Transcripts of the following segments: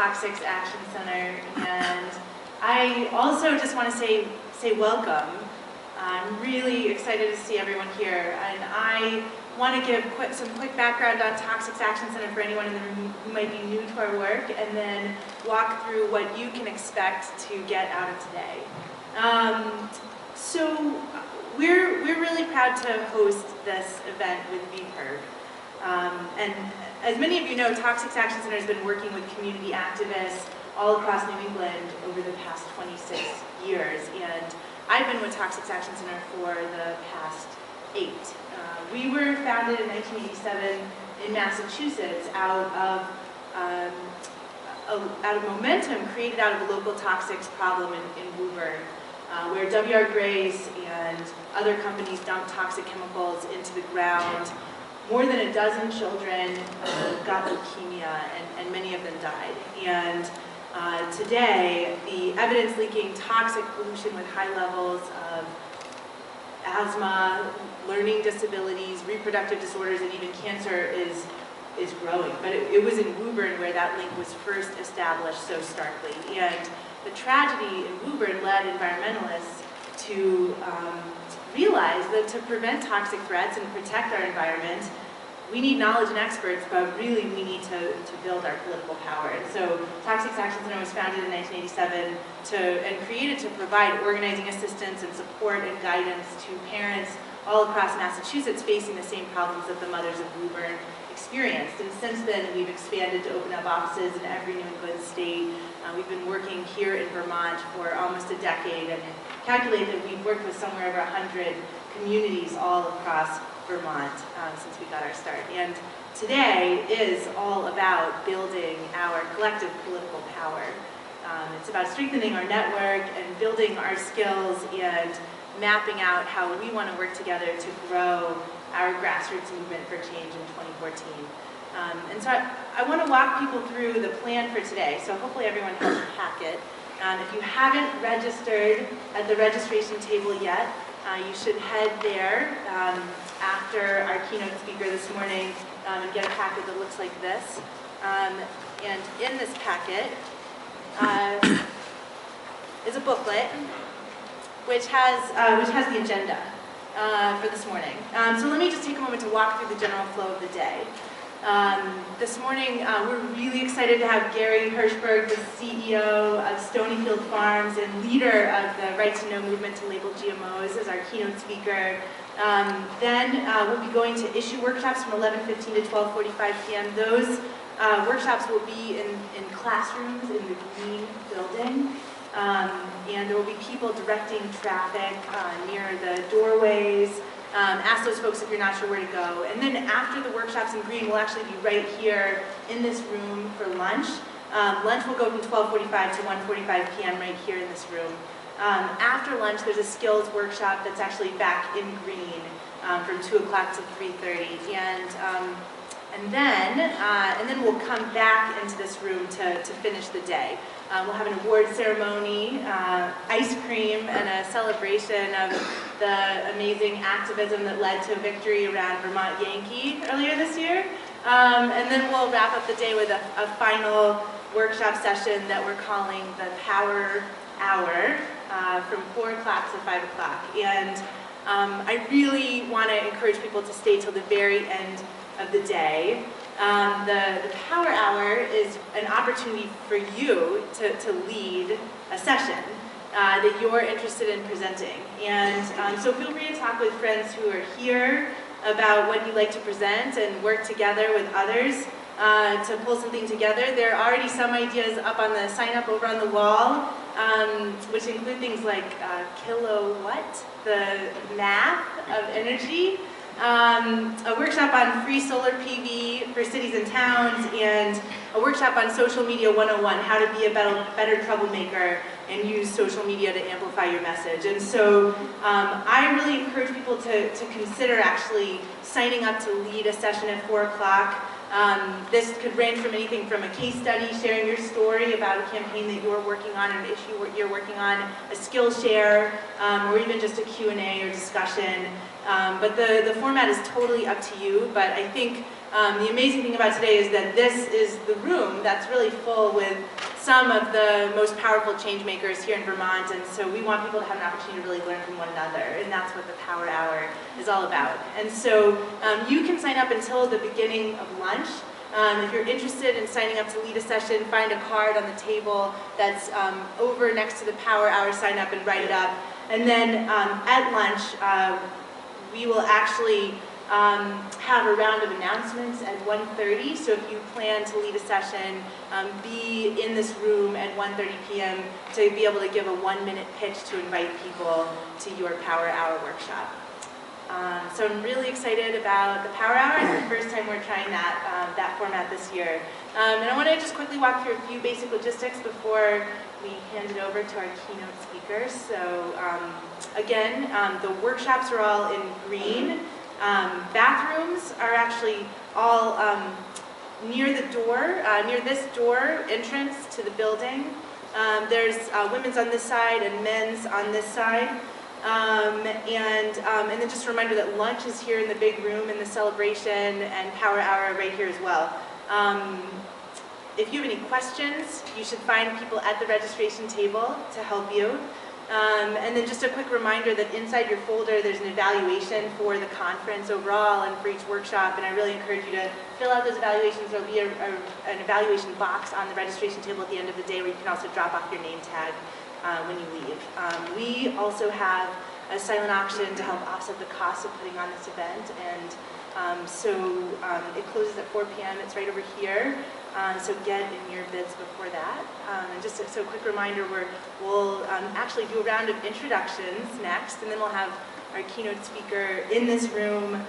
Toxics Action Center, and I also just want to say welcome. I'm really excited to see everyone here, and I want to give some quick background on Toxics Action Center for anyone in the room who might be new to our work, and then walk through what you can expect to get out of today. So we're really proud to host this event with VPIRG. And as many of you know, Toxics Action Center has been working with community activists all across New England over the past 26 years. And I've been with Toxics Action Center for the past 8. We were founded in 1987 in Massachusetts out of momentum created out of a local toxics problem in Woburn, where W.R. Grace and other companies dumped toxic chemicals into the ground. More than a dozen children got leukemia, and many of them died. And today, the evidence linking toxic pollution with high levels of asthma, learning disabilities, reproductive disorders, and even cancer is growing. But it was in Woburn where that link was first established so starkly. And the tragedy in Woburn led environmentalists to realize that to prevent toxic threats and protect our environment, we need knowledge and experts, but really we need to build our political power. And so Toxics Action Center was founded in 1987 and created to provide organizing assistance and support and guidance to parents all across Massachusetts facing the same problems that the mothers of Woburn experienced. And since then, we've expanded to open up offices in every New England state. We've been working here in Vermont for almost a decade, and calculate that we've worked with somewhere over 100 communities all across Vermont since we got our start. And today is all about building our collective political power. It's about strengthening our network and building our skills and mapping out how we want to work together to grow our grassroots movement for change in 2014. And so I want to walk people through the plan for today. So hopefully everyone has a packet. If you haven't registered at the registration table yet, you should head there after our keynote speaker this morning and get a packet that looks like this. And in this packet is a booklet which has the agenda for this morning. So let me just take a moment to walk through the general flow of the day. This morning, we're really excited to have Gary Hirschberg, the CEO of Stonyfield Farms and leader of the Right to Know movement to label GMOs, as our keynote speaker. Then we'll be going to issue workshops from 11:15 to 12:45 p.m. Those workshops will be in classrooms in the green building. And there will be people directing traffic near the doorways. Ask those folks if you're not sure where to go. And then after the workshops in green, we'll actually be right here in this room for lunch. Lunch will go from 12:45 to 1:45 p.m. right here in this room. After lunch, there's a skills workshop that's actually back in green from 2 o'clock to 3:30. And then we'll come back into this room to finish the day. We'll have an award ceremony, ice cream, and a celebration of the amazing activism that led to a victory around Vermont Yankee earlier this year. And then we'll wrap up the day with a final workshop session that we're calling the Power Hour from 4 o'clock to 5 o'clock. And I really want to encourage people to stay till the very end of the day. The Power Hour is an opportunity for you to lead a session that you're interested in presenting. And so feel free to talk with friends who are here about what you'd like to present and work together with others to pull something together. There are already some ideas up on the sign up over on the wall, which include things like kilowatt, the math of energy, a workshop on free solar PV for cities and towns, and a workshop on social media 101, how to be a better troublemaker and use social media to amplify your message. And so I really encourage people to consider actually signing up to lead a session at 4 o'clock. This could range from anything from a case study, sharing your story about a campaign that you're working on, an issue you're working on, a skill share, or even just a Q&A or discussion. But the format is totally up to you, but I think the amazing thing about today is that this is the room that's really full with some of the most powerful change makers here in Vermont, and so we want people to have an opportunity to really learn from one another, and that's what the Power Hour is all about. And so you can sign up until the beginning of lunch. If you're interested in signing up to lead a session, find a card on the table that's over next to the Power Hour, sign up and write it up. And then at lunch, we will actually have a round of announcements at 1:30, so if you plan to lead a session, be in this room at 1:30 p.m. to be able to give a 1-minute pitch to invite people to your Power Hour workshop. So I'm really excited about the Power Hour. It's the first time we're trying that format this year. And I want to just quickly walk through a few basic logistics before we hand it over to our keynote speakers. So again, the workshops are all in green. Bathrooms are actually all near the door, near this door entrance to the building. There's women's on this side and men's on this side. And then just a reminder that lunch is here in the big room in the celebration, and Power Hour right here as well. If you have any questions, you should find people at the registration table to help you. And then just a quick reminder that inside your folder there's an evaluation for the conference overall and for each workshop, and I really encourage you to fill out those evaluations. There will be an evaluation box on the registration table at the end of the day where you can also drop off your name tag when you leave. We also have a silent auction to help offset the cost of putting on this event, and it closes at 4 p.m. It's right over here. So get in your bids before that. And just a quick reminder, we'll actually do a round of introductions next, and then we'll have our keynote speaker in this room,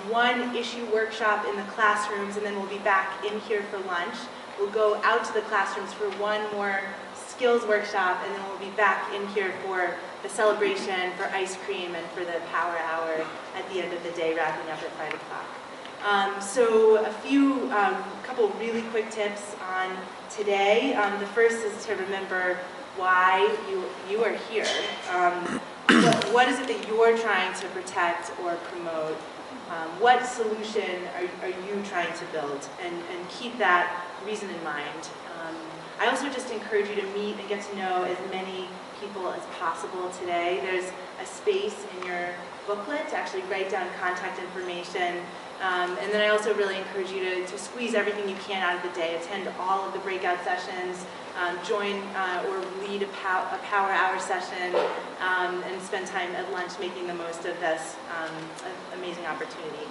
one issue workshop in the classrooms, and then we'll be back in here for lunch. We'll go out to the classrooms for one more skills workshop, and then we'll be back in here for the celebration, for ice cream, and for the Power Hour at the end of the day, wrapping up at 5 o'clock. So a couple really quick tips on today. The first is to remember why you are here. What is it that you're trying to protect or promote? What solution are you trying to build? And keep that reason in mind. I also just encourage you to meet and get to know as many people as possible today. There's a space in your booklet to actually write down contact information. And then I also really encourage you to squeeze everything you can out of the day. Attend all of the breakout sessions, join or lead a Power Hour session, and spend time at lunch making the most of this amazing opportunity.